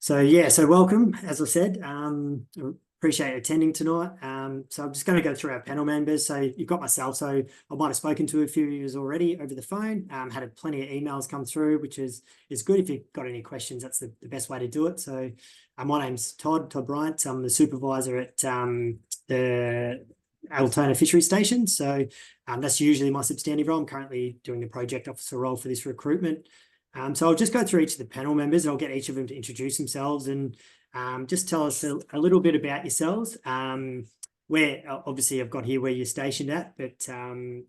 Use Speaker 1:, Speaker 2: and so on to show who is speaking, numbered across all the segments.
Speaker 1: So welcome, as I said. Appreciate attending tonight. So I'm just going to go through our panel members. So you've got myself. So I might have spoken to a few of you already over the phone. Had plenty of emails come through, which is good. If you've got any questions, that's the best way to do it. So my name's Todd Bryant. I'm the supervisor at the Altona Fisheries Station. So that's usually my substantive role. I'm currently doing the project officer role for this recruitment. So I'll just go through each of the panel members and I'll get each of them to introduce themselves and just tell us a little bit about yourselves. Where obviously I've got here where you're stationed at, but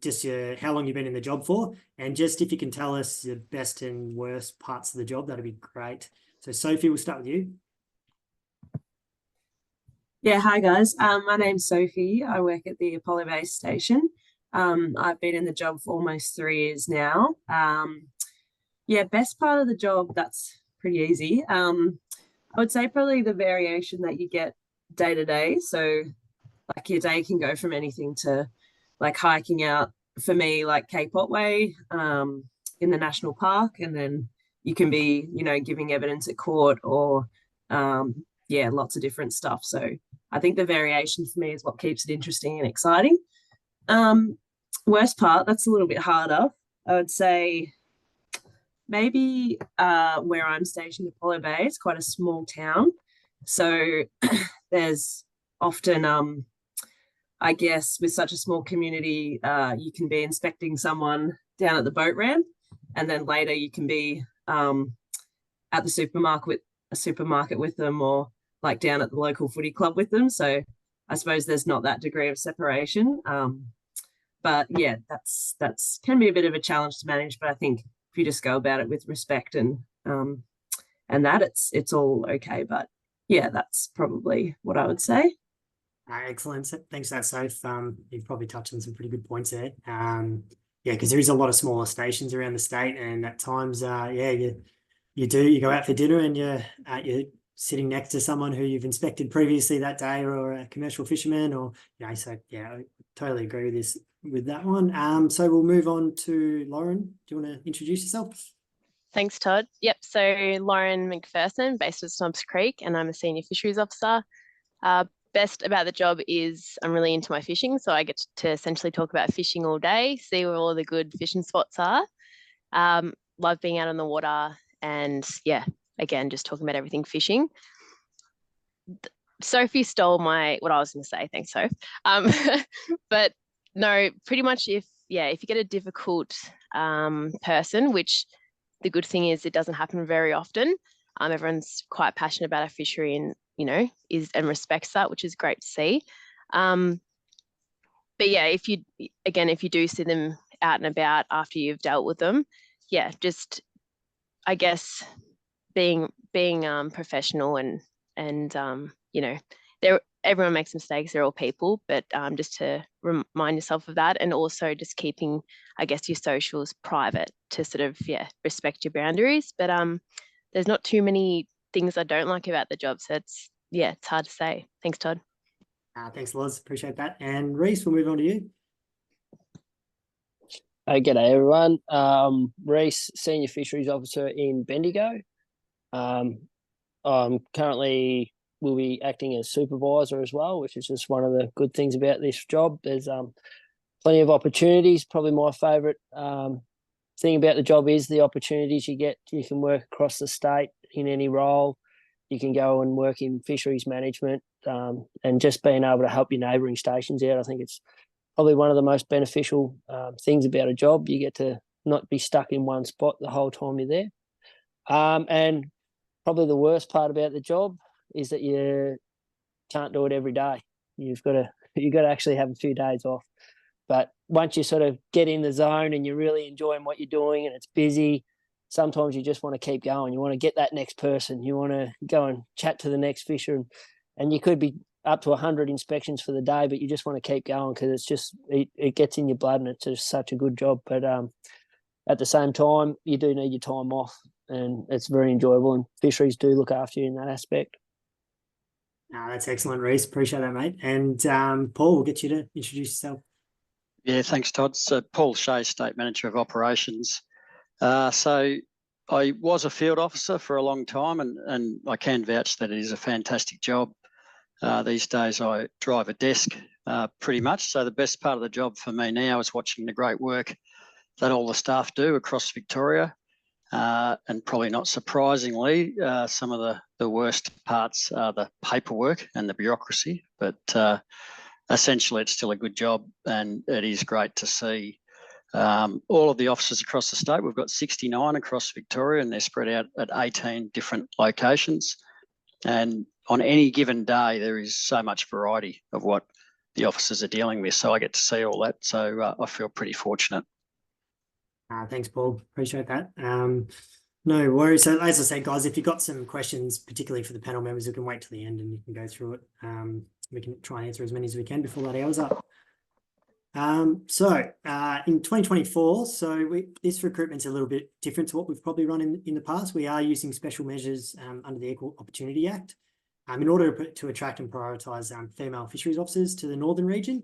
Speaker 1: just how long you've been in the job for, and just if you can tell us the best and worst parts of the job, that'd be great. So Sophie, we'll start with you.
Speaker 2: Yeah, hi guys. My name's Sophie. I work at the Apollo Base Station. I've been in the job for almost 3 years now. Yeah, best part of the job, that's pretty easy. I would say probably the variation that you get day to day. So like your day can go from anything to like hiking out, for me, like Cape Otway in the national park, and then you can be, giving evidence at court or yeah, lots of different stuff. So I think the variation for me is what keeps it interesting and exciting. Worst part, that's a little bit harder. I would say maybe where I'm stationed at Apollo Bay, it's quite a small town. So there's often, I guess, with such a small community, you can be inspecting someone down at the boat ramp, and then later you can be at the supermarket with them, or like down at the local footy club with them. So I suppose there's not that degree of separation. But yeah, that's can be a bit of a challenge to manage. But I think if you just go about it with respect and that, it's all okay. But yeah, that's probably what I would say.
Speaker 1: Excellent. Thanks for that, Soph. You've probably touched on some pretty good points there. Yeah, because there is a lot of smaller stations around the state, and at times, you go out for dinner and you're sitting next to someone who you've inspected previously that day, or a commercial fisherman, or so yeah, I totally agree with that one. So we'll move on to Lauren. Do you want to introduce yourself?
Speaker 3: Thanks, Todd. Yep, so Lauren McPherson, based at Snobs Creek, and I'm a senior fisheries officer. Best about the job is I'm really into my fishing, so I get to essentially talk about fishing all day, see where all the good fishing spots are. Love being out on the water, and yeah, again, just talking about everything fishing. Sophie stole what I was going to say. Thanks, Soph. But no, pretty much if you get a difficult person, which the good thing is it doesn't happen very often. Everyone's quite passionate about our fishery and, and respects that, which is great to see. But yeah, if you do see them out and about after you've dealt with them, yeah, just, I guess, being professional and everyone makes mistakes. They're all people, but just to remind yourself of that, and also just keeping, I guess, your socials private to sort of respect your boundaries. But there's not too many things I don't like about the job, so it's hard to say. Thanks, Todd.
Speaker 1: Thanks, Loz. Appreciate that. And Reese, we'll move on to you.
Speaker 4: G'day everyone. Reese, Senior Fisheries Officer in Bendigo. I'm currently will be acting as supervisor as well, which is just one of the good things about this job. There's plenty of opportunities. Probably my favourite thing about the job is the opportunities you get. You can work across the state in any role. You can go and work in fisheries management, and just being able to help your neighbouring stations out. I think it's probably one of the most beneficial things about a job. You get to not be stuck in one spot the whole time you're there. And probably the worst part about the job is that you can't do it every day. You've got to actually have a few days off. But once you sort of get in the zone and you're really enjoying what you're doing and it's busy, sometimes you just want to keep going. You want to get that next person. You want to go and chat to the next fisher, and you could be up to 100 inspections for the day, but you just want to keep going because it's just it gets in your blood, and it's just such a good job. But at the same time, you do need your time off, and it's very enjoyable, and fisheries do look after you in that aspect.
Speaker 1: That's excellent, Reese. Appreciate that, mate. And Paul, we'll get you to introduce yourself.
Speaker 5: Yeah, thanks, Todd. So Paul Shea, State Manager of Operations. So I was a field officer for a long time, and I can vouch that it is a fantastic job. These days I drive a desk pretty much. So the best part of the job for me now is watching the great work that all the staff do across Victoria. And probably not surprisingly, some of the worst parts are the paperwork and the bureaucracy. But essentially, it's still a good job, and it is great to see all of the officers across the state. We've got 69 across Victoria, and they're spread out at 18 different locations. And on any given day, there is so much variety of what the officers are dealing with. So I get to see all that. So I feel pretty fortunate.
Speaker 1: Thanks, Paul. Appreciate that. No worries. So as I said, guys, if you've got some questions, particularly for the panel members, we can wait till the end and you can go through it. We can try and answer as many as we can before that hour's up. In 2024, this recruitment's a little bit different to what we've probably run in the past. We are using special measures under the Equal Opportunity Act in order to attract and prioritise female fisheries officers to the northern region.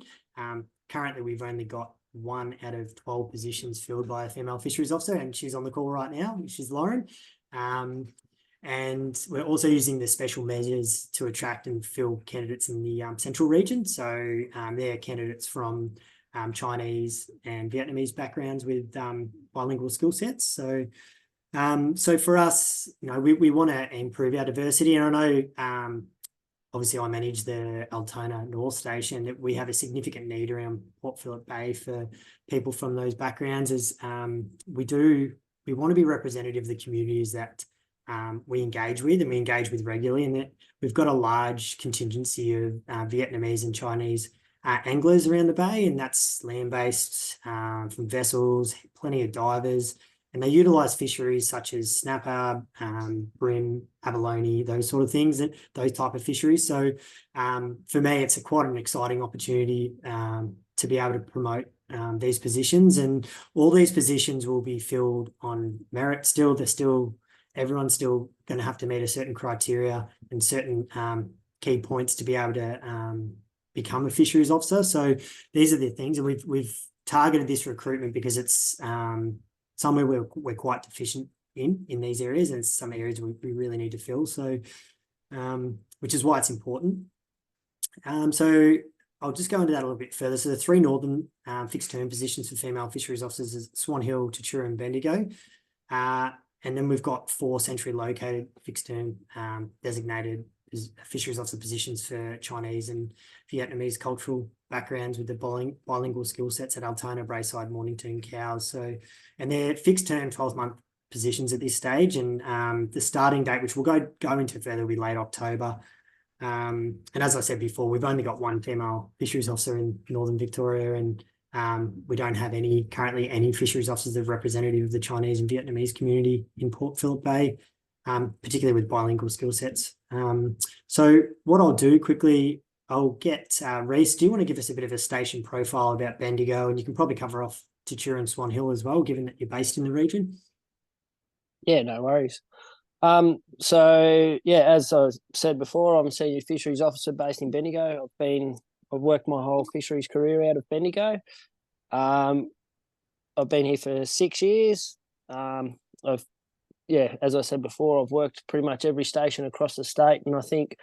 Speaker 1: Currently, we've only got 1 out of 12 positions filled by a female fisheries officer, and she's on the call right now, which is Lauren. And we're also using the special measures to attract and fill candidates in the central region. So they're candidates from Chinese and Vietnamese backgrounds with bilingual skill sets. So for us, we want to improve our diversity. And I know, obviously, I manage the Altona North Station, that we have a significant need around Port Phillip Bay for people from those backgrounds, as we want to be representative of the communities that we engage with, and we engage with regularly, and that we've got a large contingency of Vietnamese and Chinese anglers around the bay, and that's land-based from vessels, plenty of divers, and they utilise fisheries such as snapper, bream, abalone, those sort of things, and those type of fisheries. So for me, it's quite an exciting opportunity to be able to promote these positions, and all these positions will be filled on merit still. Everyone's still going to have to meet a certain criteria and certain key points to be able to become a fisheries officer. So these are the things, and we've targeted this recruitment because it's somewhere we're quite deficient in these areas, and it's some areas we really need to fill. So, which is why it's important. So I'll just go into that a little bit further. So the 3 northern fixed-term positions for female fisheries officers is Swan Hill, Tatura, and Bendigo. And then we've got 4 centrally located fixed-term designated fisheries officer positions for Chinese and Vietnamese cultural backgrounds with the bilingual skill sets at Altona, Braeside, Mornington, Cowes. So, and they're fixed-term 12-month positions at this stage, and the starting date, which we'll go into further, will be late October. And as I said before, we've only got 1 female fisheries officer in Northern Victoria, and we don't have currently any fisheries officers that are representative of the Chinese and Vietnamese community in Port Phillip Bay, particularly with bilingual skill sets. So what I'll do quickly, I'll get Reese, do you want to give us a bit of a station profile about Bendigo? And you can probably cover off Tatura and Swan Hill as well, given that you're based in the region.
Speaker 4: Yeah, no worries. So yeah, as I said before, I'm a senior fisheries officer based in Bendigo. I've worked my whole fisheries career out of Bendigo. I've been here for 6 years. As I said before, I've worked pretty much every station across the state, and I think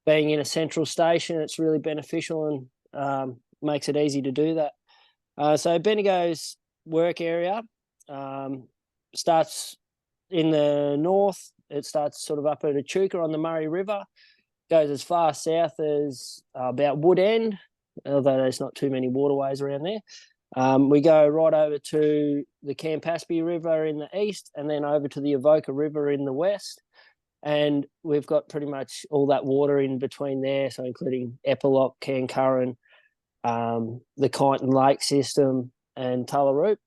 Speaker 4: being in a central station, it's really beneficial and makes it easy to do that. So Bendigo's work area starts in the north. It starts sort of up at Echuca on the Murray River, goes as far south as about Wood End, although there's not too many waterways around there. We go right over to the Campaspe River in the east, and then over to the Avoca River in the west. And we've got pretty much all that water in between there, so including Epilock, Cancurran, the Kyneton Lake system, and Tullaroop.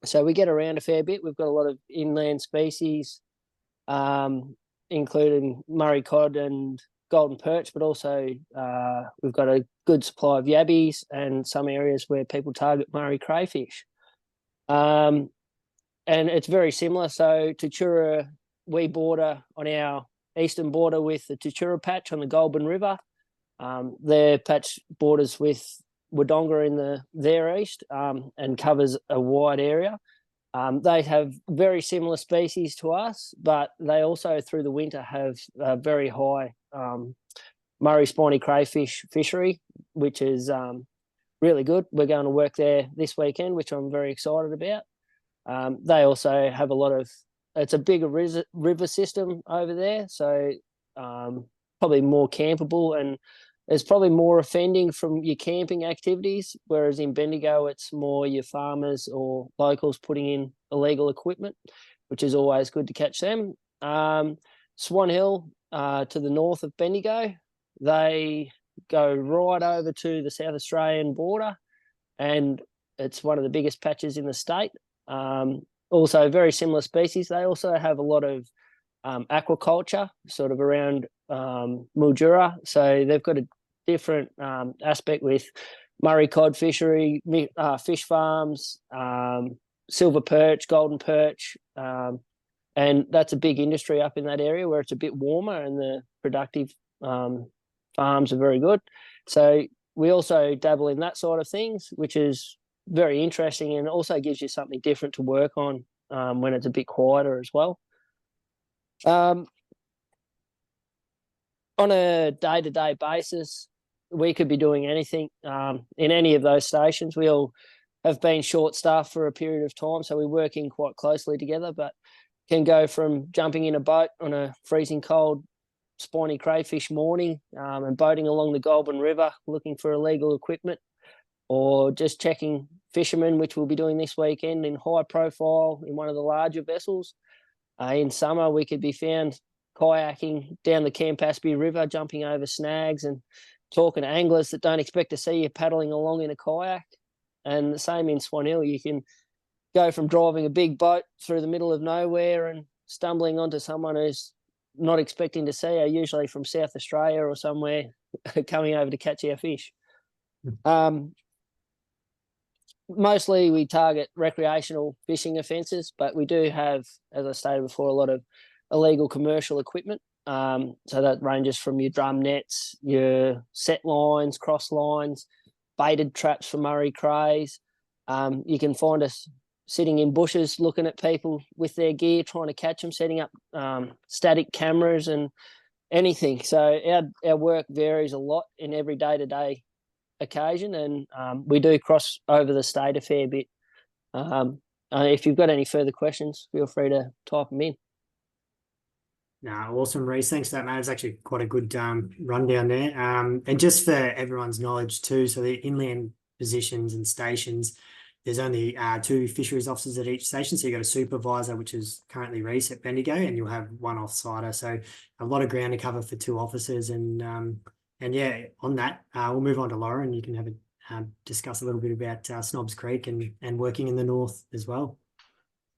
Speaker 4: So we get around a fair bit. We've got a lot of inland species, including Murray cod and golden perch, but also we've got a good supply of yabbies and some areas where people target Murray crayfish. And it's very similar. So Tatura, we border on our eastern border with the Tatura patch on the Goulburn River. Their patch borders with Wodonga in their east and covers a wide area. They have very similar species to us, but they also through the winter have a very high Murray spiny crayfish fishery, which is really good. We're going to work there this weekend, which I'm very excited about. They also have a lot of, it's a bigger river system over there, so probably more campable, and there's probably more offending from your camping activities, whereas in Bendigo it's more your farmers or locals putting in illegal equipment, which is always good to catch them. Swan Hill to the north of Bendigo, they go right over to the South Australian border, and it's one of the biggest patches in the state. Also very similar species. They also have a lot of aquaculture sort of around Mildura, so they've got a different aspect with Murray cod fishery, fish farms, silver perch, golden perch, and that's a big industry up in that area where it's a bit warmer and the productive farms are very good. So we also dabble in that side of things, which is very interesting and also gives you something different to work on when it's a bit quieter as well. On a day-to-day basis, we could be doing anything in any of those stations. We all have been short-staffed for a period of time, so we work in quite closely together, but can go from jumping in a boat on a freezing cold spiny crayfish morning and boating along the Goulburn River looking for illegal equipment, or just checking fishermen, which we'll be doing this weekend in high profile in one of the larger vessels. In summer, we could be found kayaking down the Campaspe River, jumping over snags and talking to anglers that don't expect to see you paddling along in a kayak. And the same in Swan Hill, you can go from driving a big boat through the middle of nowhere and stumbling onto someone who's not expecting to see you, usually from South Australia or somewhere, coming over to catch our fish. Mostly we target recreational fishing offences, but we do have, as I stated before, a lot of illegal commercial equipment. So that ranges from your drum nets, your set lines, cross lines, baited traps for Murray crays. You can find us sitting in bushes looking at people with their gear, trying to catch them, setting up static cameras and anything. So our work varies a lot in every day-to-day occasion, and we do cross over the state a fair bit. If you've got any further questions, feel free to type them in.
Speaker 1: No, awesome, Reece. Thanks for that, mate. It's actually quite a good rundown there. And just for everyone's knowledge too, so the inland positions and stations, there's only 2 fisheries officers at each station. So you've got a supervisor, which is currently Reece at Bendigo, and you'll have 1 off-sider. So a lot of ground to cover for 2 officers. And yeah, on that, we'll move on to Lauren. You can have a discuss a little bit about Snobs Creek and working in the north as well.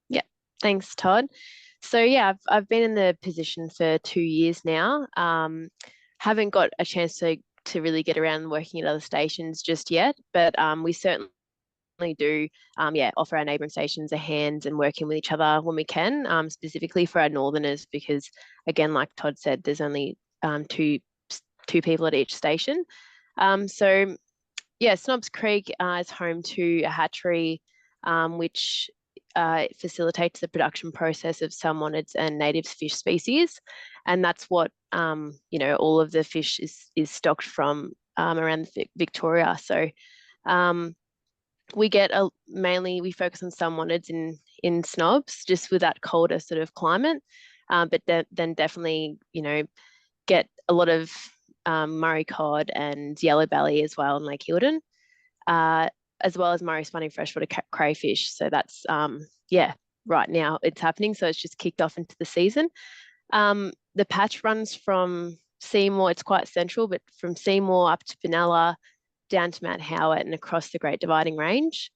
Speaker 3: Yeah, thanks, Todd. So yeah, I've been in the position for 2 years now. Haven't got a chance to really get around working at other stations just yet, but we certainly do offer our neighbouring stations a hand and working with each other when we can, specifically for our northerners, because again, like Todd said, there's only two people at each station. So yeah, Snobs Creek is home to a hatchery which facilitates the production process of salmonids and native fish species, and that's what all of the fish is stocked from around Victoria. So we get mainly we focus on salmonids in Snobs, just with that colder sort of climate, but then definitely get a lot of Murray cod and yellow belly as well in Lake Hilton, as well as Murray spiny freshwater crayfish. So that's right now it's happening. So it's just kicked off into the season. The patch runs from Seymour, it's quite central, but from Seymour up to Benalla, down to Mount Howard and across the Great Dividing Range.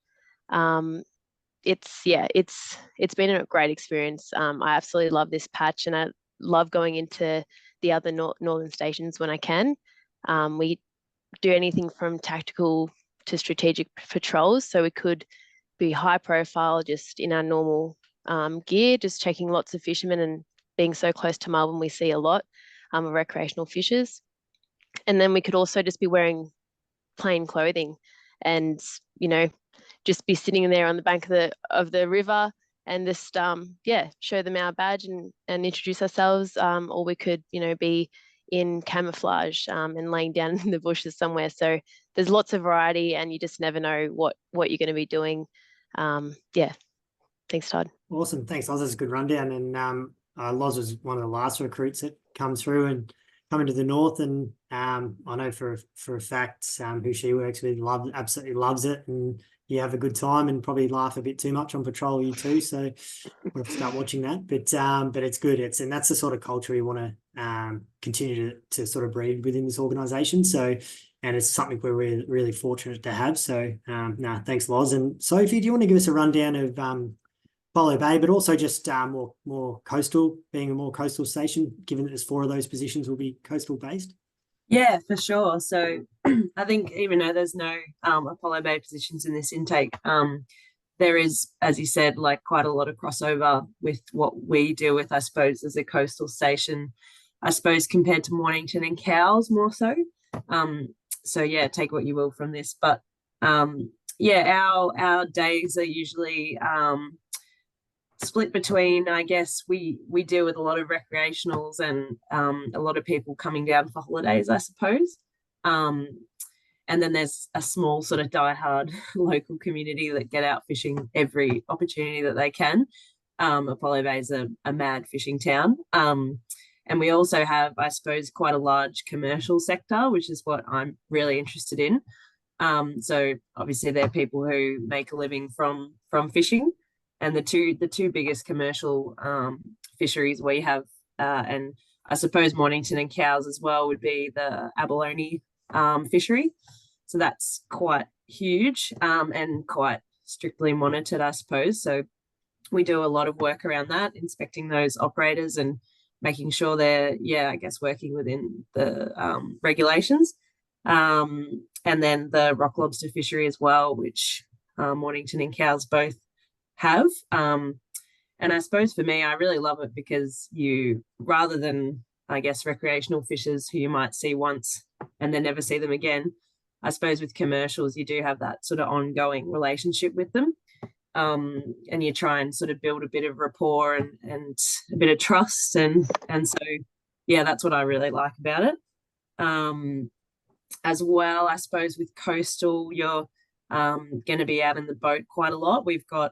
Speaker 3: It's been a great experience. I absolutely love this patch, and I love going into the other northern stations when I can. We do anything from tactical to strategic patrols, so we could be high profile just in our normal gear, just checking lots of fishermen, and being so close to Melbourne, we see a lot of recreational fishers. And then we could also just be wearing plain clothing and just be sitting there on the bank of the river, and just show them our badge and introduce ourselves, or we could, you know, be in camouflage and laying down in the bushes somewhere. So there's lots of variety, and you just never know what you're going to be doing. Thanks, Todd.
Speaker 1: Awesome. Thanks, Loz. That's a good rundown. And Loz was one of the last recruits that come through and come into the north. And I know for a fact who she works with absolutely loves it. And you have a good time and probably laugh a bit too much on patrol, you too. So we'll have to start watching that. But it's good. And that's the sort of culture we want to continue to sort of breed within this organisation. So, and it's something we're really fortunate to have. So, thanks, Loz. And Sophie, do you want to give us a rundown of Apollo Bay, but also just more coastal, being a more coastal station, given that there's 4 of those positions will be coastal based?
Speaker 2: Yeah, for sure. So I think even though there's no Apollo Bay positions in this intake, there is, as you said, like quite a lot of crossover with what we deal with, I suppose, as a coastal station, I suppose, compared to Mornington and Cowes more so. So yeah, take what you will from this. But our days are usually split between, I guess, we deal with a lot of recreationals and a lot of people coming down for holidays, I suppose. And then there's a small sort of diehard local community that get out fishing every opportunity that they can. Apollo Bay is a mad fishing town. And we also have, I suppose, quite a large commercial sector, which is what I'm really interested in. So obviously there are people who make a living from fishing. And the two biggest commercial fisheries we have, and I suppose Mornington and Cowes as well, would be the abalone fishery. So that's quite huge and quite strictly monitored, I suppose. So we do a lot of work around that, inspecting those operators and making sure they're, I guess, working within the regulations. And then the rock lobster fishery as well, which Mornington and Cowes both have. And I suppose for me, I really love it because you, rather than, I guess, recreational fishers who you might see once and then never see them again, I suppose with commercials, you do have that sort of ongoing relationship with them. And you try and sort of build a bit of rapport and a bit of trust. And so, that's what I really like about it. As well, I suppose with coastal, you're going to be out in the boat quite a lot. We've got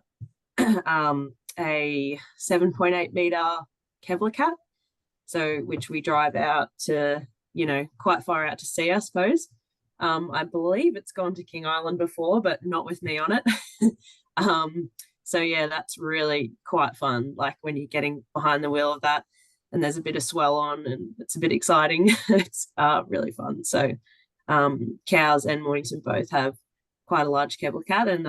Speaker 2: a 7.8 meter Kevlar cat, so which we drive out to, quite far out to sea, I suppose. I believe it's gone to King Island before, but not with me on it. So that's really quite fun. Like when you're getting behind the wheel of that and there's a bit of swell on and it's a bit exciting. It's really fun. So Cowes and Mornington both have quite a large Kevlar cat, and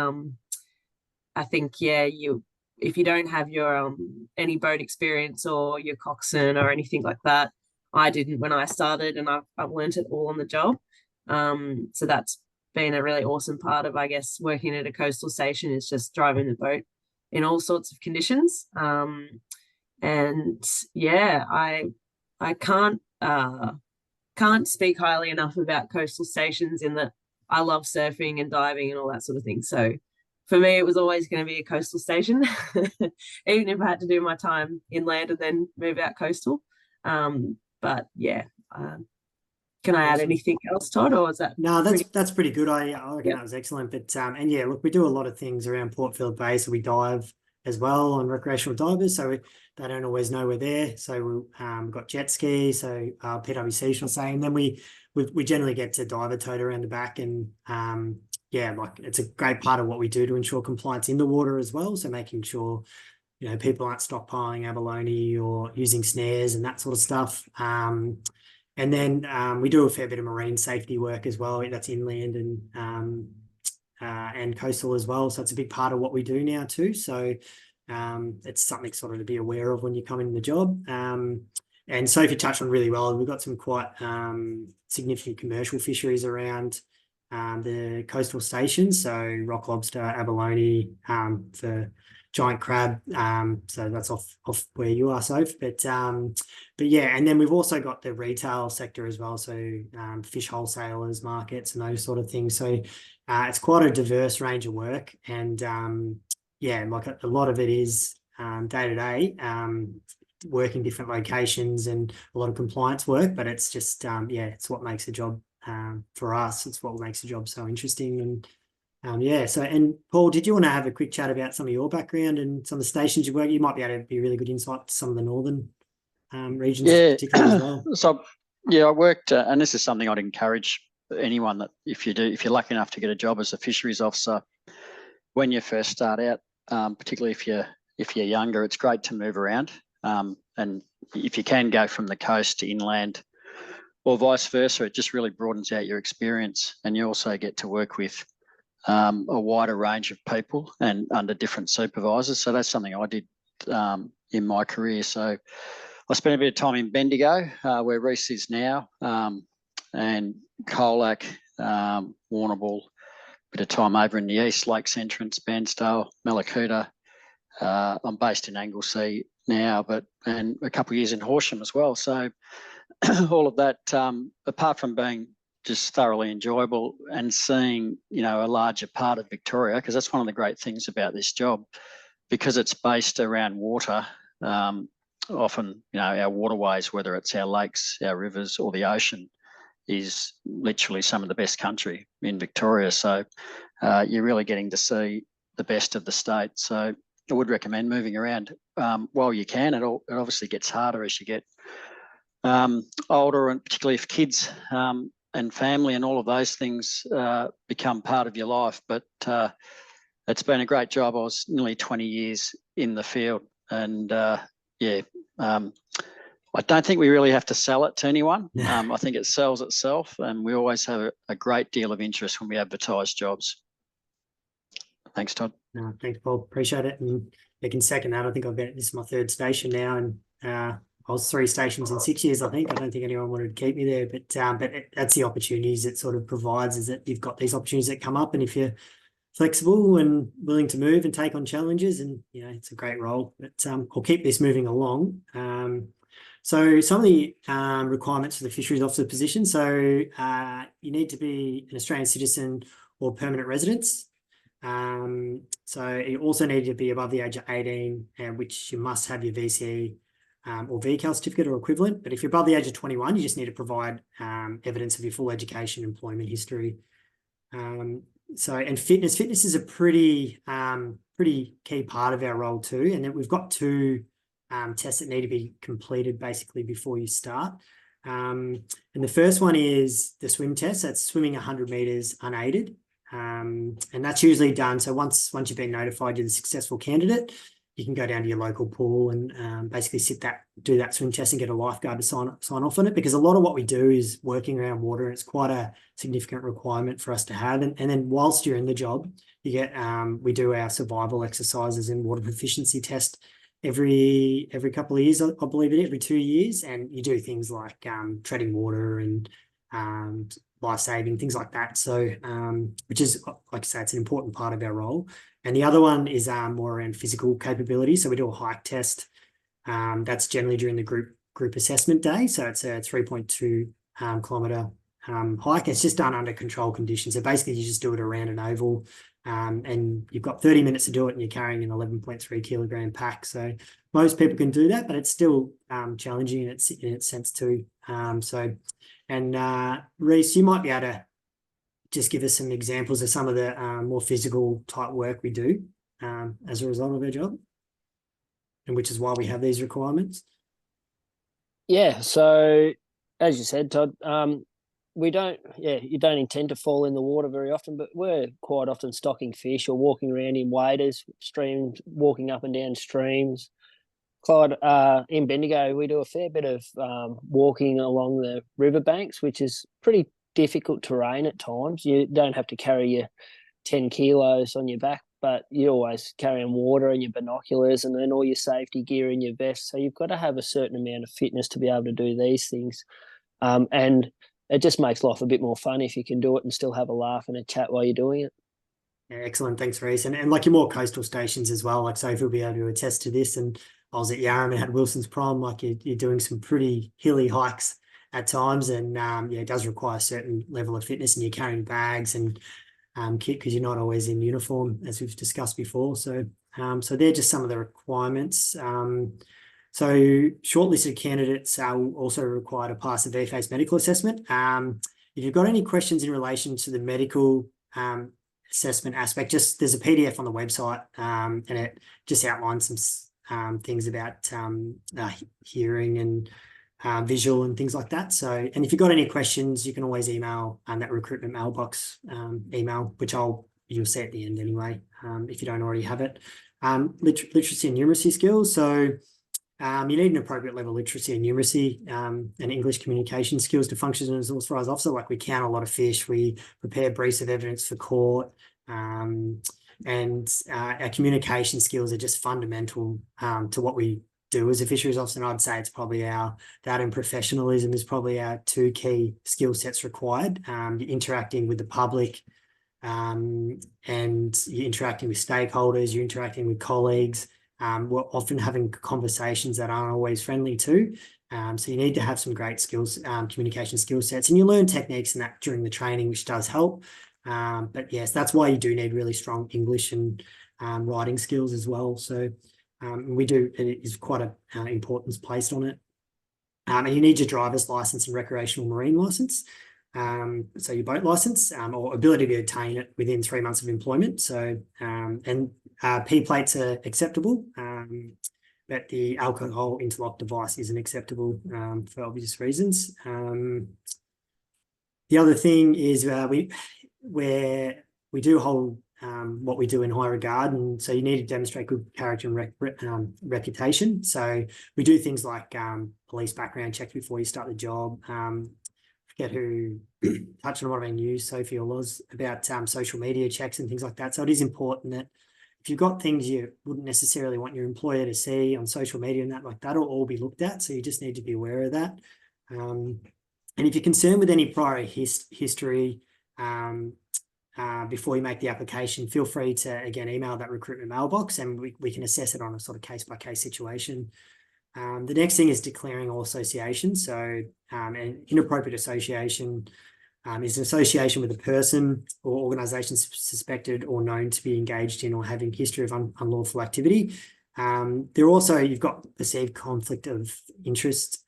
Speaker 2: I think if you don't have your any boat experience or your coxswain or anything like that, I didn't when I started, and I've learnt it all on the job. So that's been a really awesome part of, I guess, working at a coastal station, is just driving the boat in all sorts of conditions. And I can't speak highly enough about coastal stations, in that I love surfing and diving and all that sort of thing. So for me, it was always going to be a coastal station, even if I had to do my time inland and then move out coastal. Can I add anything else, Todd, or is that?
Speaker 1: No, that's pretty good. I reckon that was excellent. But look, we do a lot of things around Portfield Bay, so we dive as well on recreational divers, so they don't always know we're there. So we've got jet ski, so PWC shall say, and then we generally get to diver tote around the back, and like it's a great part of what we do to ensure compliance in the water as well. So making sure people aren't stockpiling abalone or using snares and that sort of stuff. And then we do a fair bit of marine safety work as well. That's inland and coastal as well. So it's a big part of what we do now too. So it's something sort of to be aware of when you come in the job. And Sophie touched on really well. We've got some quite significant commercial fisheries around the coastal stations. So rock lobster, abalone, for giant crab, so that's off where you are, Soph. But and then we've also got the retail sector as well, so fish wholesalers, markets, and those sort of things. So it's quite a diverse range of work, and yeah, like a lot of it is day to day, working different locations and a lot of compliance work, but it's just, yeah, it's what makes the job, for us, it's what makes the job so interesting. And yeah, so, and Paul, did you want to have a quick chat about some of your background and some of the stations you work? You might be able to be a really good insight to some of the northern regions,
Speaker 5: Yeah.
Speaker 1: particularly as well.
Speaker 5: So, yeah, I worked, and this is something I'd encourage anyone that if you're lucky enough to get a job as a fisheries officer, when you first start out, particularly if you're younger, it's great to move around. And if you can go from the coast to inland or vice versa, it just really broadens out your experience, and you also get to work with a wider range of people and under different supervisors. So that's something I did in my career. So I spent a bit of time in Bendigo, where Reese is now, and Colac, Warrnambool, bit of time over in the east, Lakes Entrance, Bairnsdale, Mallacoota. I'm based in Anglesea now, and a couple of years in Horsham as well. So all of that, apart from being just thoroughly enjoyable and seeing, a larger part of Victoria, because that's one of the great things about this job, because it's based around water. Often, our waterways, whether it's our lakes, our rivers, or the ocean, is literally some of the best country in Victoria. So you're really getting to see the best of the state. So I would recommend moving around while you can. It obviously gets harder as you get older, and particularly if kids and family and all of those things become part of your life. But it's been a great job. I was nearly 20 years in the field, and I don't think we really have to sell it to anyone. I think it sells itself, and we always have a great deal of interest when we advertise jobs. Thanks, Todd.
Speaker 1: No, thanks, Paul. Appreciate it. And I can second that. I think this is my third station now, and I was 3 stations in 6 years, I think. I don't think anyone wanted to keep me there, but that's the opportunities it sort of provides, is that you've got these opportunities that come up, and if you're flexible and willing to move and take on challenges, and it's a great role. But I'll keep this moving along. So some of the requirements for the fisheries officer position. So you need to be an Australian citizen or permanent resident. So you also need to be above the age of 18, which you must have your VCE or VCAL certificate or equivalent. But if you're above the age of 21, you just need to provide evidence of your full education, employment history. And fitness is a pretty key part of our role too. And then we've got 2 tests that need to be completed basically before you start. And the first one is the swim test. That's swimming 100 meters unaided. And that's usually done. So once you've been notified you're the successful candidate, you can go down to your local pool and basically do that swim test and get a lifeguard to sign off on it, because a lot of what we do is working around water, and it's quite a significant requirement for us to have. And then whilst you're in the job, you get we do our survival exercises and water proficiency test every couple of years, I believe it, every 2 years, and you do things like treading water and life-saving, things like that. So which is, like I say, it's an important part of our role. And the other one is more around physical capability. So we do a hike test. That's generally during the group assessment day. So it's a 3.2 kilometre hike. It's just done under controlled conditions. So basically you just do it around an oval, and you've got 30 minutes to do it, and you're carrying an 11.3 kilogram pack. So most people can do that, but it's still challenging in its sense too. Reese, you might be able to just give us some examples of some of the more physical type work we do as a result of our job, and which is why we have these requirements.
Speaker 4: Yeah, so as you said, Todd, you don't intend to fall in the water very often, but we're quite often stocking fish or walking around in waders, streams, walking up and down streams. Clyde, in Bendigo, we do a fair bit of walking along the riverbanks, which is pretty difficult terrain at times. You don't have to carry your 10 kilos on your back, but you're always carrying water and your binoculars and then all your safety gear and your vest. So you've got to have a certain amount of fitness to be able to do these things. And it just makes life a bit more fun if you can do it and still have a laugh and a chat while you're doing it.
Speaker 1: Yeah, excellent. Thanks, Reese. And like your more coastal stations as well, like Sophie will be able to attest to this. And I was at Yarram and had Wilson's Prom, like you're doing some pretty hilly hikes at times. And it does require a certain level of fitness, and you're carrying bags and kit because you're not always in uniform, as we've discussed before. So So they're just some of the requirements. So shortlisted candidates will also require to pass a VFA's medical assessment. If you've got any questions in relation to the medical assessment aspect, there's a PDF on the website, and it just outlines some things about hearing and visual and things like that. So, and if you've got any questions, you can always email that recruitment mailbox email, which you'll see at the end anyway, if you don't already have it. Literacy and numeracy skills. So you need an appropriate level of literacy and numeracy and English communication skills to function as an authorised officer. Like, we count a lot of fish, we prepare briefs of evidence for court, and our communication skills are just fundamental to what we do as a fisheries officer. And I'd say it's probably that and professionalism is probably our two key skill sets required. You're interacting with the public, and you're interacting with stakeholders, you're interacting with colleagues. We're often having conversations that aren't always friendly too. So you need to have some great skills, communication skill sets, and you learn techniques in that during the training, which does help. But yes, that's why you do need really strong English and writing skills as well. So it is quite an importance placed on it. And you need your driver's license and recreational marine license. So your boat license, or ability to obtain it within 3 months of employment. So, and P plates are acceptable, but the alcohol interlock device isn't acceptable for obvious reasons. The other thing is we do hold what we do in high regard, and so you need to demonstrate good character and reputation. So we do things like police background check before you start the job. Forget who touched on what I used, Sophie or Loz, about social media checks and things like that. So it is important that if you've got things you wouldn't necessarily want your employer to see on social media and that'll all be looked at. So you just need to be aware of that. And if you're concerned with any prior history before you make the application, feel free to, again, email that recruitment mailbox, and we can assess it on a sort of case-by-case situation. The next thing is declaring all associations. So an inappropriate association is an association with a person or organisation suspected or known to be engaged in or having history of unlawful activity. You've got perceived conflict of interest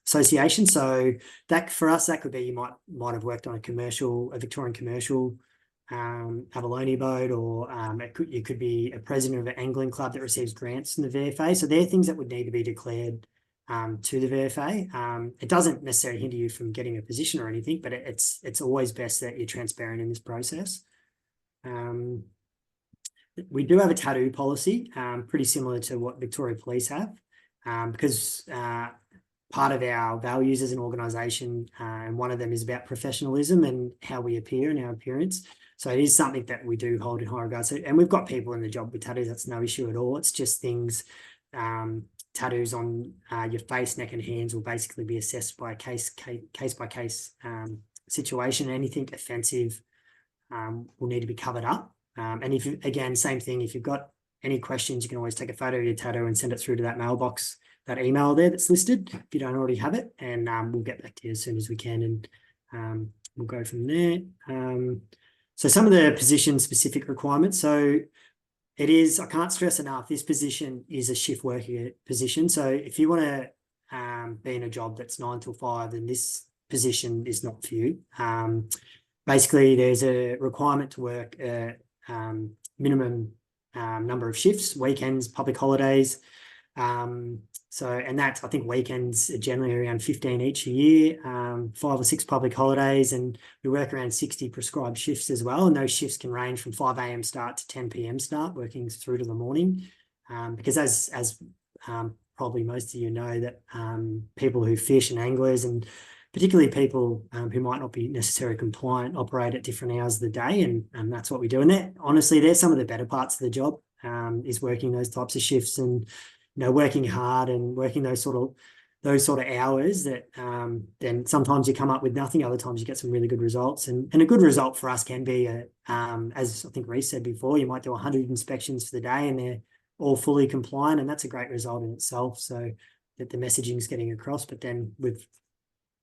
Speaker 1: association. So that, for us, that could be you might have worked on a Victorian commercial abalone boat, or it could be a president of an angling club that receives grants from the VFA. So they're things that would need to be declared to the VFA. It doesn't necessarily hinder you from getting a position or anything, but it's always best that you're transparent in this process. We do have a tattoo policy, pretty similar to what Victoria Police have, because part of our values as an organisation, and one of them is about professionalism and how we appear and our appearance. So it is something that we do hold in high regard. So, and we've got people in the job with tattoos. That's no issue at all. It's just things, tattoos on your face, neck and hands will basically be assessed by a case by case situation. Anything offensive will need to be covered up. And again, same thing, if you've got any questions, you can always take a photo of your tattoo and send it through to that mailbox, that email there that's listed, if you don't already have it, and we'll get back to you as soon as we can, and we'll go from there. So some of the position-specific requirements. So it is, I can't stress enough, this position is a shift worker position. So if you want to be in a job that's 9 till 5, then this position is not for you. Basically, there's a requirement to work a minimum number of shifts, weekends, public holidays. And that's, I think weekends are generally around 15 each a year, 5 or 6 public holidays, and we work around 60 prescribed shifts as well. And those shifts can range from 5 a.m. start to 10 p.m. start, working through to the morning. Because as probably most of you know, that people who fish and anglers, and particularly people who might not be necessarily compliant, operate at different hours of the day, and that's what we do. And honestly, they're some of the better parts of the job, is working those types of shifts, and working hard and working those sort of hours that then sometimes you come up with nothing, other times you get some really good results. And a good result for us can be, as I think Reece said before, you might do 100 inspections for the day and they're all fully compliant, and that's a great result in itself. So that the messaging is getting across. But then with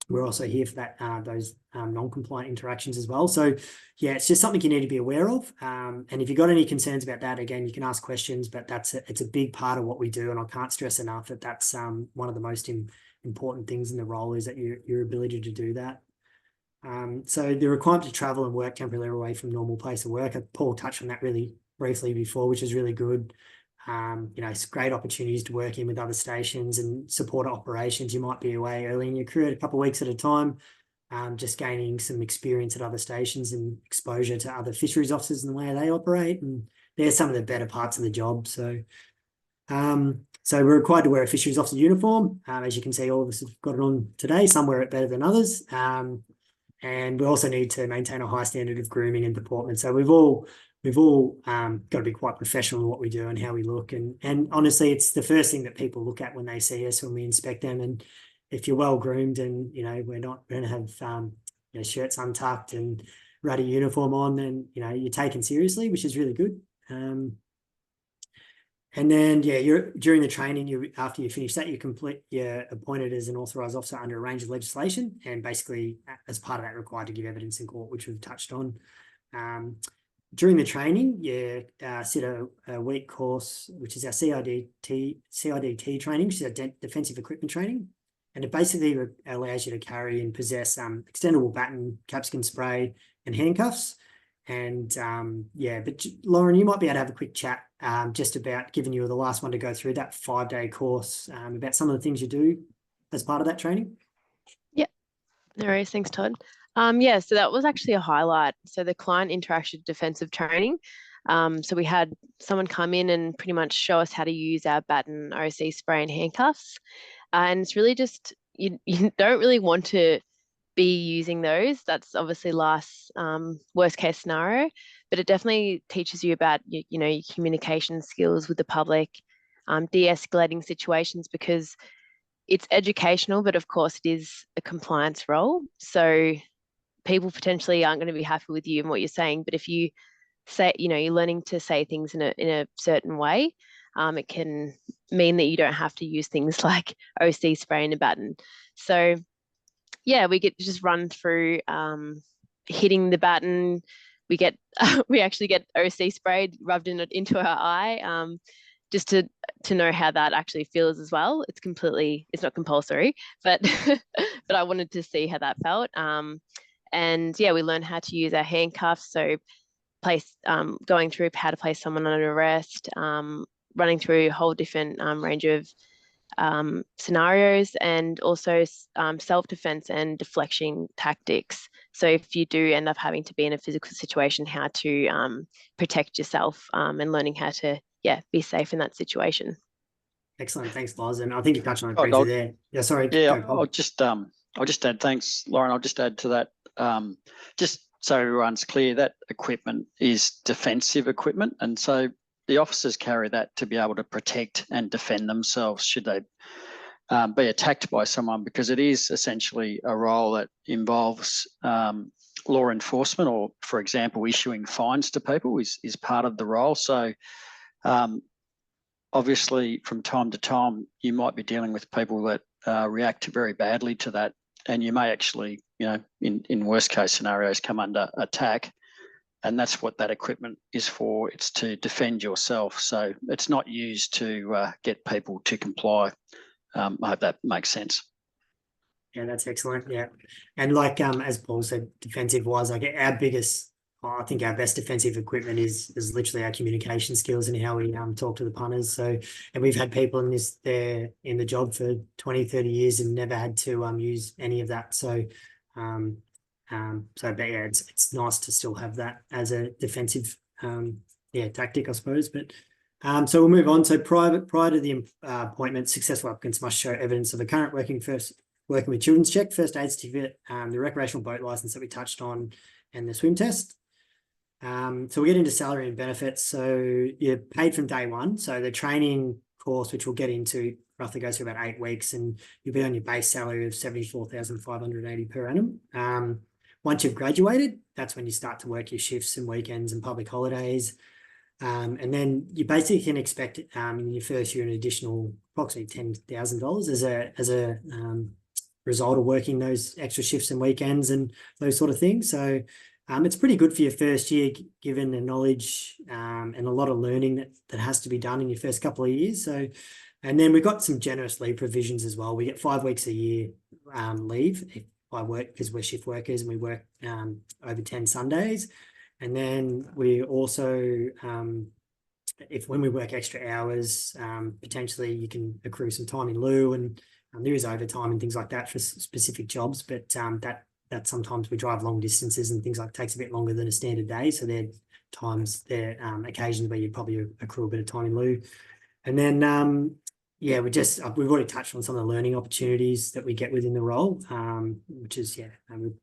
Speaker 1: we're also here for that those non-compliant interactions as well. So yeah, it's just something you need to be aware of. And if you've got any concerns about that, again, you can ask questions, but it's a big part of what we do. And I can't stress enough that that's one of the most important things in the role is that your ability to do that. So the requirement to travel and work temporarily away from normal place of work, Paul touched on that really briefly before, which is really good. It's great opportunities to work in with other stations and support operations. You might be away early in your career, a couple of weeks at a time, just gaining some experience at other stations and exposure to other fisheries officers and the way they operate. And they're some of the better parts of the job. So we're required to wear a fisheries officer uniform. As you can see, all of us have got it on today. Some wear it better than others. And we also need to maintain a high standard of grooming and deportment. So we've all got to be quite professional in what we do and how we look. And honestly, it's the first thing that people look at when they see us, when we inspect them. And if you're well groomed and, we're not going to have, shirts untucked and ruddy uniform on, then, you're taken seriously, which is really good. And then, during the training, after you finish that, you're appointed as an authorised officer under a range of legislation, and basically, as part of that, required to give evidence in court, which we've touched on. During the training, you sit a week course, which is our CIDT training, which is our defensive equipment training, and it basically allows you to carry and possess extendable baton, capsicum spray, and handcuffs. And but Lauren, you might be able to have a quick chat just about, giving you the last one to go through that 5-day course, about some of the things you do as part of that training.
Speaker 3: Yeah, no worries. Thanks, Todd. So that was actually a highlight. So the client interaction defensive training. So we had someone come in and pretty much show us how to use our baton, OC spray, and handcuffs. And it's really just, you don't really want to be using those. That's obviously last worst case scenario, but it definitely teaches you about your communication skills with the public, de-escalating situations, because it's educational, but of course it is a compliance role. So people potentially aren't going to be happy with you and what you're saying, but if you say, you're learning to say things in a certain way, it can mean that you don't have to use things like OC spray and a baton. So yeah, we get to just run through hitting the baton. We actually get OC sprayed, rubbed into our eye, just to know how that actually feels as well. It's not compulsory, but but I wanted to see how that felt. And yeah, we learned how to use our handcuffs. So going through how to place someone under arrest, running through a whole different range of scenarios, and also self-defense and deflection tactics. So if you do end up having to be in a physical situation, how to protect yourself, and learning how to be safe in that situation.
Speaker 1: Excellent, thanks, Loz. And I think you touched on it briefly there. Yeah, sorry.
Speaker 5: Yeah, I'll just add. Thanks, Lauren. I'll just add to that. Just so everyone's clear, that equipment is defensive equipment, and so the officers carry that to be able to protect and defend themselves should they be attacked by someone, because it is essentially a role that involves law enforcement, or, for example, issuing fines to people is part of the role. So obviously, from time to time, you might be dealing with people that react very badly to that, and you may actually, in worst case scenarios, come under attack. And that's what that equipment is for. It's to defend yourself. So it's not used to get people to comply. I hope that makes sense.
Speaker 1: Yeah, that's excellent. Yeah. And like as Paul said, defensive wise, like I think our best defensive equipment is literally our communication skills and how we talk to the punters. So, and we've had people in the job for 20, 30 years and never had to use any of that. So but yeah, it's nice to still have that as a defensive tactic, I suppose. But so we'll move on. So prior to the appointment, successful applicants must show evidence of a current working with children's check, first aid certificate, the recreational boat license that we touched on, and the swim test. So we get into salary and benefits. So you're paid from day one. So the training course, which we'll get into, roughly goes through about 8 weeks, and you'll be on your base salary of 74,580 per annum. Once you've graduated, that's when you start to work your shifts and weekends and public holidays. And then you basically can expect in your first year an additional approximately $10,000 as a result of working those extra shifts and weekends and those sort of things. So it's pretty good for your first year, given the knowledge and a lot of learning that has to be done in your first couple of years. So, and then we've got some generous leave provisions as well. We get 5 weeks a year leave if I work, because we're shift workers and we work over 10 Sundays. And then we also, when we work extra hours, potentially you can accrue some time in lieu, and there is overtime and things like that for specific jobs, but that sometimes we drive long distances and things like takes a bit longer than a standard day. So there are occasions where you probably accrue a bit of time in lieu. And then, yeah, we've already touched on some of the learning opportunities that we get within the role, which is,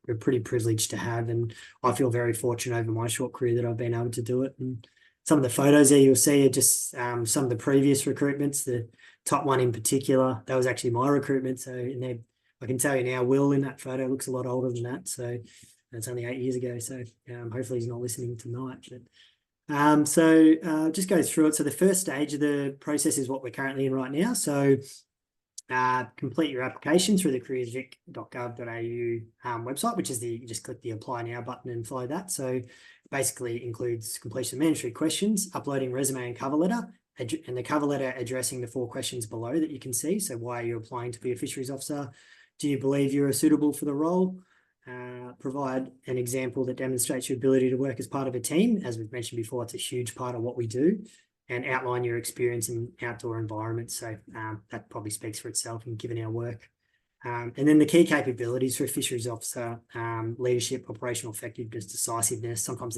Speaker 1: we're pretty privileged to have. And I feel very fortunate over my short career that I've been able to do it. And some of the photos there you'll see are just some of the previous recruitments. The top one in particular, that was actually my recruitment. So I can tell you now, Will in that photo looks a lot older than that. So it's only 8 years ago. So hopefully he's not listening tonight. But just go through it. So the first stage of the process is what we're currently in right now. So complete your application through the careersvic.gov.au website, which is you just click the apply now button and follow that. So basically includes completion of mandatory questions, uploading resume and cover letter, and the cover letter addressing the 4 questions below that you can see. So why are you applying to be a fisheries officer? Do you believe you are suitable for the role? Provide an example that demonstrates your ability to work as part of a team. As we've mentioned before, it's a huge part of what we do. And outline your experience in outdoor environments. So that probably speaks for itself in given our work. And then the key capabilities for a fisheries officer: leadership, operational effectiveness, decisiveness, sometimes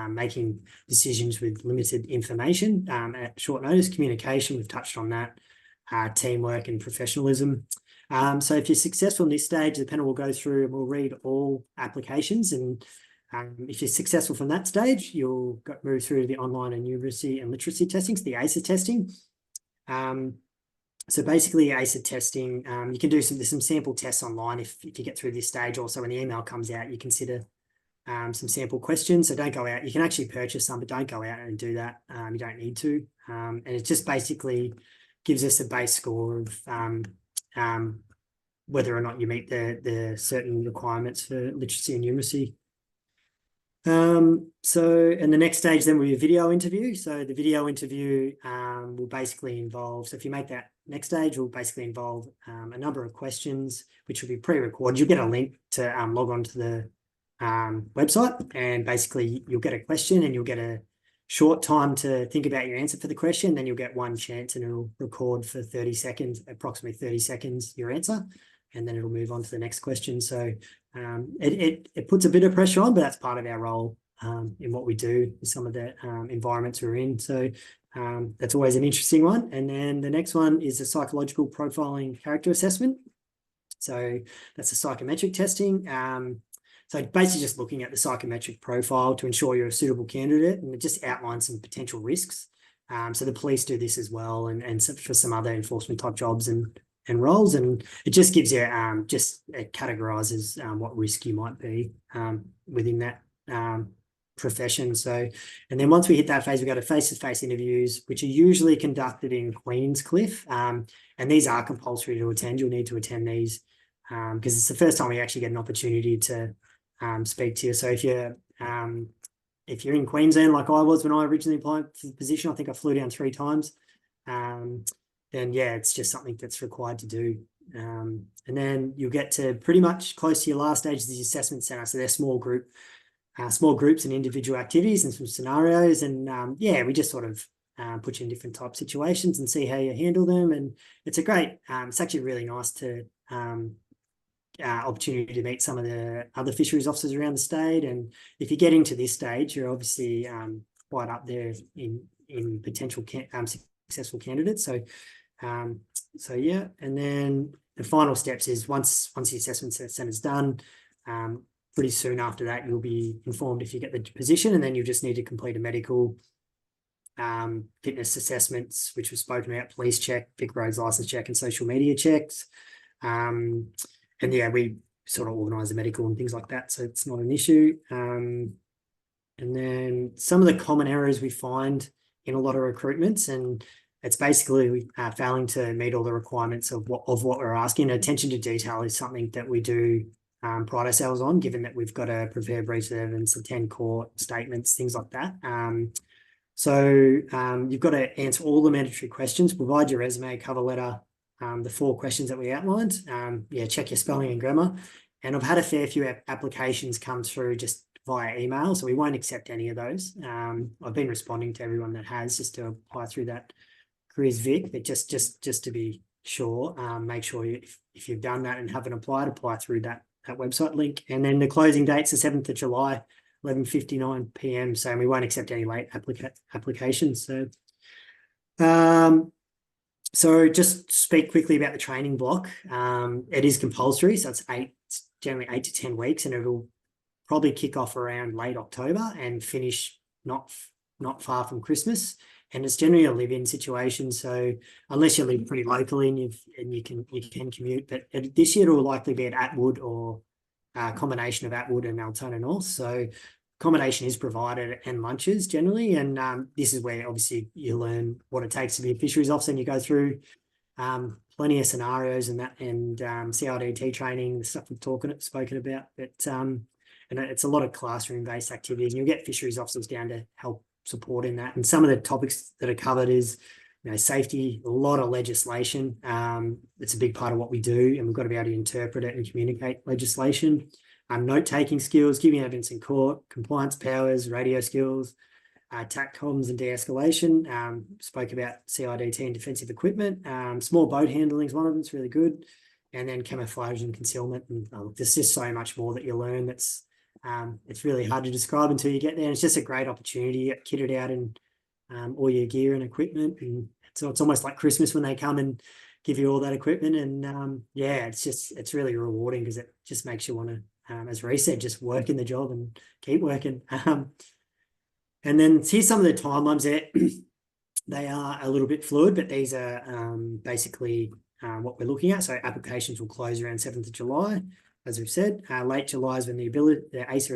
Speaker 1: making decisions with limited information at short notice, communication, we've touched on that, teamwork and professionalism. So if you're successful in this stage, the panel will go through and we'll read all applications, and if you're successful from that stage, you'll move through to the online and numeracy and literacy testing, so the ACER testing. So basically ACER testing, you can do some sample tests online if you get through this stage. Also, when the email comes out, you consider some sample questions. So don't go out. You can actually purchase some, but don't go out and do that. You don't need to. And it just basically gives us a base score of whether or not you meet the certain requirements for literacy and numeracy. And the next stage then will be a video interview. So the video interview will basically involve, so if you make that next stage, will basically involve a number of questions, which will be pre-recorded. You'll get a link to log on to the website, and basically you'll get a question and you'll get a short time to think about your answer for the question. Then you'll get one chance and it'll record for 30 seconds, approximately 30 seconds, your answer. And then it'll move on to the next question. So it puts a bit of pressure on, but that's part of our role in what we do with some of the environments we're in. So that's always an interesting one. And then the next one is a psychological profiling character assessment. So that's a psychometric testing. So basically just looking at the psychometric profile to ensure you're a suitable candidate, and it just outlines some potential risks. So the police do this as well, and for some other enforcement type jobs and roles, and it just gives you it categorizes what risk you might be within that profession. So, and then once we hit that phase, we go to face-to-face interviews, which are usually conducted in Queenscliff, and these are compulsory to attend. You'll need to attend these because it's the first time we actually get an opportunity to speak to you. So if you're in Queensland like I was when I originally applied for the position, I think I flew down 3 times. Then yeah, it's just something that's required to do. And then you'll get to pretty much close to your last stage of the assessment centre. So they're small groups and individual activities and some scenarios. And we just sort of put you in different type situations and see how you handle them. And it's it's actually really nice to opportunity to meet some of the other fisheries officers around the state. And if you're getting to this stage, you're obviously quite up there in potential successful candidates. So yeah, and then the final steps is once the assessment centre is done, pretty soon after that you'll be informed if you get the position, and then you just need to complete a medical, fitness assessments, which was spoken about, police check, Vic Roads license check, and social media checks. And yeah, we sort of organise the medical and things like that, so it's not an issue. And then some of the common errors we find in a lot of recruitments, and it's basically failing to meet all the requirements of what we're asking. Attention to detail is something that we do pride ourselves on, given that we've got to prepare briefs of evidence, attend court statements, things like that. So you've got to answer all the mandatory questions, provide your resume, cover letter, the 4 questions that we outlined. Check your spelling and grammar. And I've had a fair few applications come through just via email, so we won't accept any of those. I've been responding to everyone that has, just to apply through that Careers Vic, but just to be sure, make sure if you've done that and haven't applied, apply through that website link. And then the closing date's the 7th of July, 11:59 p.m. So we won't accept any late applications. So just speak quickly about the training block. It is compulsory, so it's generally 8 to 10 weeks, and it'll probably kick off around late October and finish not far from Christmas. And it's generally a live-in situation, so unless you live pretty locally and you can commute, but this year it will likely be at Atwood or a combination of Atwood and Altona North. So accommodation is provided and lunches generally, and this is where obviously you learn what it takes to be a fisheries officer, and you go through plenty of scenarios and CRDT training, the stuff we've spoken about. But and it's a lot of classroom-based activities, and you'll get fisheries officers down to help support in that. And some of the topics that are covered is, safety, a lot of legislation. It's a big part of what we do, and we've got to be able to interpret it and communicate legislation. Note-taking skills, giving evidence in court, compliance powers, radio skills, TAC comms and de-escalation. Spoke about CIDT and defensive equipment. Small boat handling is one of them. It's really good. And then camouflage and concealment. And there's just so much more that you learn. It's really hard to describe until you get there. And it's just a great opportunity. You get kitted out in all your gear and equipment. And so it's almost like Christmas when they come and give you all that equipment. And it's really rewarding because it just makes you want to, as Rhys said, just work in the job and keep working. And then here's some of the timelines there. They are a little bit fluid, but these are basically what we're looking at. So applications will close around 7th of July, as we've said. Late July is when the ACER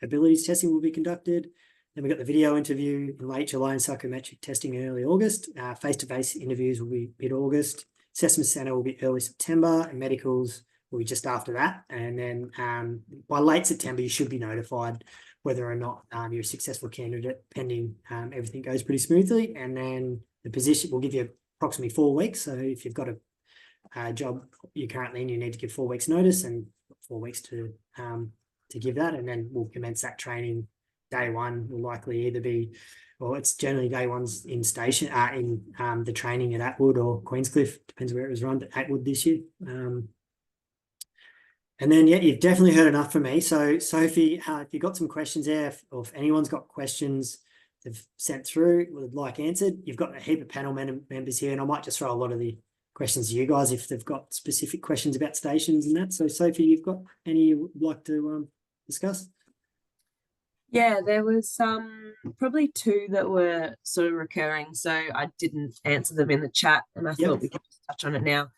Speaker 1: abilities testing will be conducted. Then we've got the video interview in late July and psychometric testing in early August. Face-to-face interviews will be mid-August. Assessment centre will be early September, and medicals will be just after that. And then by late September, you should be notified whether or not you're a successful candidate, pending everything goes pretty smoothly. And then the position will give you approximately 4 weeks. So if you've got a job you're currently in, you need to give 4 weeks notice, and 4 weeks to give that. And then we'll commence that training. Day one will likely either be, well, it's generally day one's in station, in the training at Atwood or Queenscliff, depends where it was run, but Atwood this year. And then, you've definitely heard enough from me. So, Sophie, if you've got some questions there, or if anyone's got questions they've sent through, would like answered, you've got a heap of panel members here, and I might just throw a lot of the questions to you guys if they've got specific questions about stations and that. So, Sophie, you've got any you would like to discuss?
Speaker 2: Yeah, there was probably 2 that were sort of recurring, so I didn't answer them in the chat, and I thought we could just touch on it now.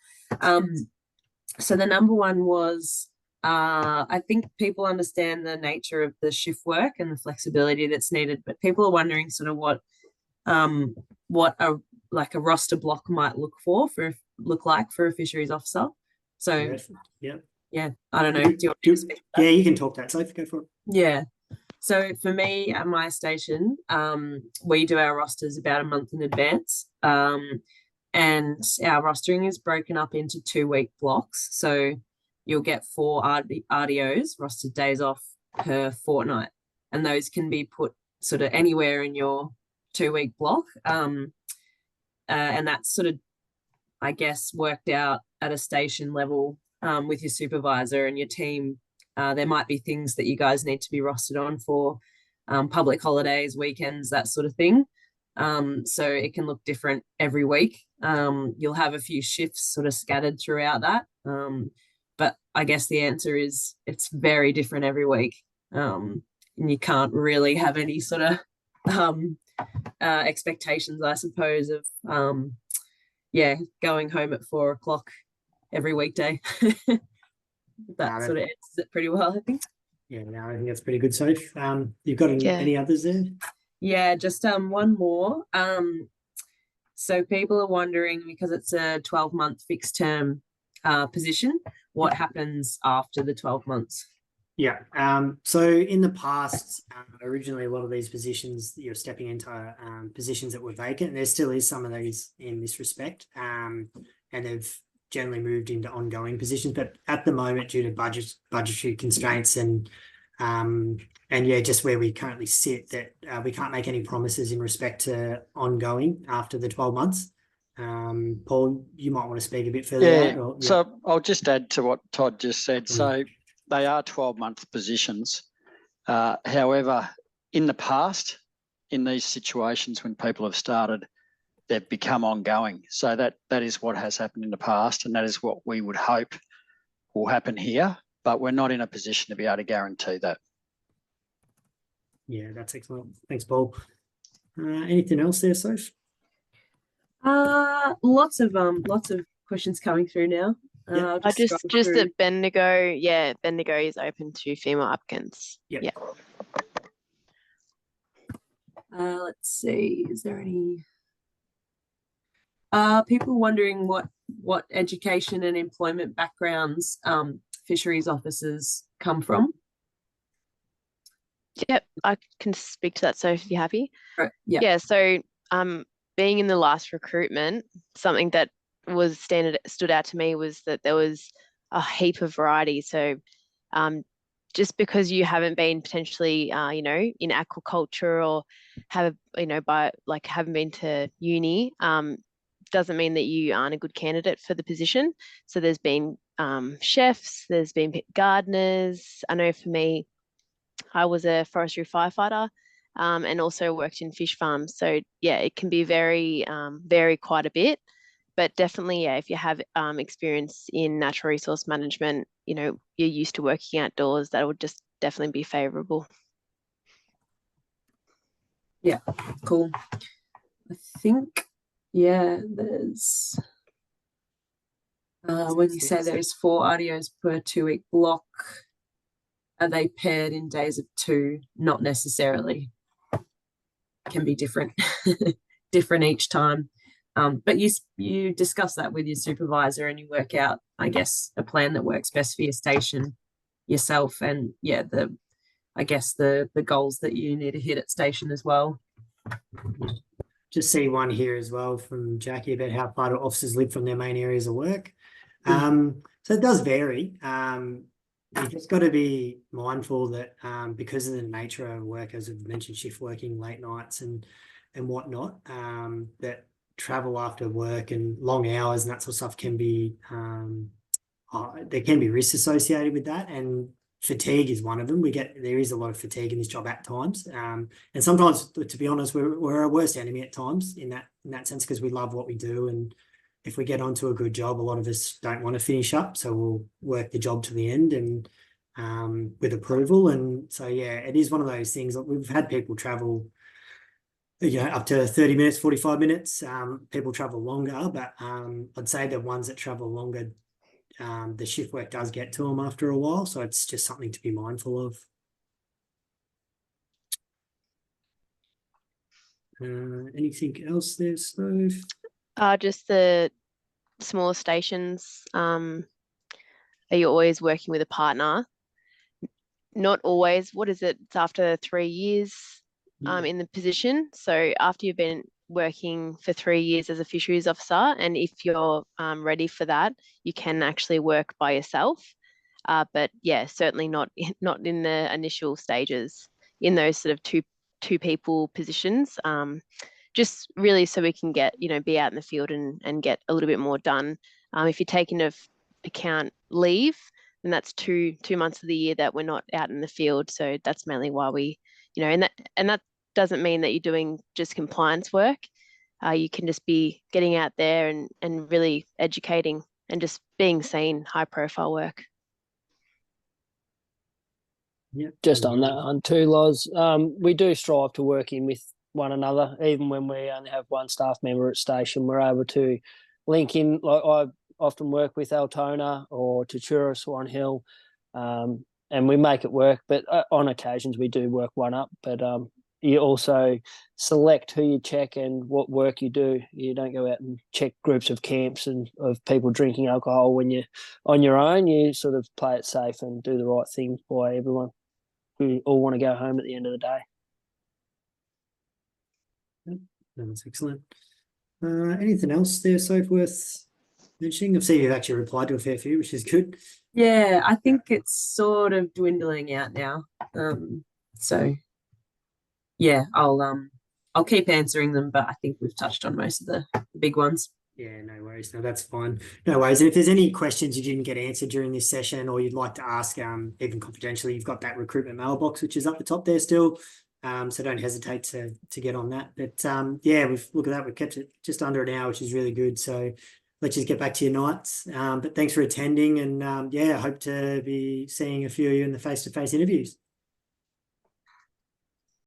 Speaker 2: So the number one was, I think people understand the nature of the shift work and the flexibility that's needed, but people are wondering sort of what a roster block might look like for a fisheries officer. So yeah, I don't know. Do you want me to speak to that?
Speaker 1: Yeah, you can talk that, Sophie, go for it.
Speaker 2: Yeah. So for me at my station, we do our rosters about a month in advance. And our rostering is broken up into 2-week blocks. So you'll get 4 RDOs, rostered days off, per fortnight. And those can be put sort of anywhere in your 2-week block. And that's sort of, I guess, worked out at a station level with your supervisor and your team. There might be things that you guys need to be rostered on for public holidays, weekends, that sort of thing. So it can look different every week. You'll have a few shifts sort of scattered throughout that. But I guess the answer is it's very different every week. And you can't really have any sort of expectations, I suppose, of going home at 4 o'clock every weekday. That sort of answers it pretty well, I think.
Speaker 1: Yeah, no, I think that's pretty good, Soph. You've got any others there?
Speaker 2: Yeah, just one more. So people are wondering, because it's a 12-month fixed term position, what happens after the 12 months?
Speaker 1: Yeah. So in the past, originally a lot of these positions, you're stepping into positions that were vacant, and there still is some of these in this respect. And they've generally moved into ongoing positions, but at the moment, due to budgetary constraints and yeah, just where we currently sit, that we can't make any promises in respect to ongoing after the 12 months. Paul, you might want to speak a bit further.
Speaker 5: Yeah. So I'll just add to what Todd just said. So they are 12-month positions. However, in the past, in these situations when people have started, they've become ongoing. So that is what has happened in the past, and that is what we would hope will happen here. But we're not in a position to be able to guarantee that.
Speaker 1: Yeah, that's excellent. Thanks, Paul. Anything else there, Soph?
Speaker 2: Lots of questions coming through now.
Speaker 1: Yep.
Speaker 3: I just
Speaker 2: through.
Speaker 3: at Bendigo, yeah, Bendigo is open to female applicants.
Speaker 1: Yep.
Speaker 3: Yeah.
Speaker 2: Let's see, is there any people wondering what education and employment backgrounds fisheries officers come from?
Speaker 3: Yep, I can speak to that, so if you're happy.
Speaker 2: Right. Yeah.
Speaker 3: Yeah, so being in the last recruitment, something that stood out to me was that there was a heap of variety. So just because you haven't been potentially in aquaculture or haven't been to uni, doesn't mean that you aren't a good candidate for the position. So there's been chefs, there's been gardeners. I know for me, I was a forestry firefighter and also worked in fish farms. So yeah, it can be vary quite a bit, but definitely, yeah, if you have experience in natural resource management, you're used to working outdoors, that would just definitely be favourable.
Speaker 2: Yeah, cool. I think, yeah, there's when you say there's 4 RDOs per 2-week block, are they paired in days of 2? Not necessarily. Can be different, different each time. But you discuss that with your supervisor and you work out, I guess, a plan that works best for your station yourself, and yeah, the goals that you need to hit at station as well.
Speaker 1: Just see one here as well from Jackie about how far do officers live from their main areas of work. So it does vary. You've just got to be mindful that because of the nature of work, as we've mentioned, shift working, late nights and whatnot, that travel after work and long hours and that sort of stuff can be, there can be risks associated with that. And fatigue is one of them. There is a lot of fatigue in this job at times. And sometimes, to be honest, we're our worst enemy at times in that sense, because we love what we do. And if we get onto a good job, a lot of us don't want to finish up. So we'll work the job to the end and with approval. And so, yeah, it is one of those things. We've had people travel, up to 30 minutes, 45 minutes. People travel longer, but I'd say the ones that travel longer, the shift work does get to them after a while. So it's just something to be mindful of. Anything else there, Stove?
Speaker 3: Just the smaller stations. Are you always working with a partner? Not always. What is it? It's after 3 years in the position. So after you've been working for 3 years as a fisheries officer, and if you're ready for that, you can actually work by yourself. But yeah, certainly not in the initial stages in those sort of two people positions. Just really so we can get, be out in the field and get a little bit more done. If you're taking into account leave, then that's two months of the year that we're not out in the field. So that's mainly why we, and that doesn't mean that you're doing just compliance work. You can just be getting out there and really educating and just being seen, high profile work.
Speaker 1: Yeah.
Speaker 4: Just on that one too, Loz, we do strive to work in with one another. Even when we only have one staff member at station, we're able to link in. Like I often work with Altona or Tatura, Swan Hill, and we make it work. But on occasions we do work one up. But you also select who you check and what work you do. You don't go out and check groups of camps and of people drinking alcohol when you're on your own. You sort of play it safe and do the right thing by everyone who all want to go home at the end of the day.
Speaker 1: That's excellent. Anything else there, Soph, worth mentioning? I've seen you've actually replied to a fair few, which is good.
Speaker 2: Yeah, I think it's sort of dwindling out now. So yeah, I'll keep answering them, but I think we've touched on most of the big ones.
Speaker 1: Yeah, no worries. No, that's fine. No worries. And if there's any questions you didn't get answered during this session or you'd like to ask, even confidentially, you've got that recruitment mailbox, which is up the top there still. So don't hesitate to get on that. But yeah, look at that. We've kept it just under an hour, which is really good. So let's just get back to your nights. But thanks for attending, and yeah, I hope to be seeing a few of you in the face-to-face interviews.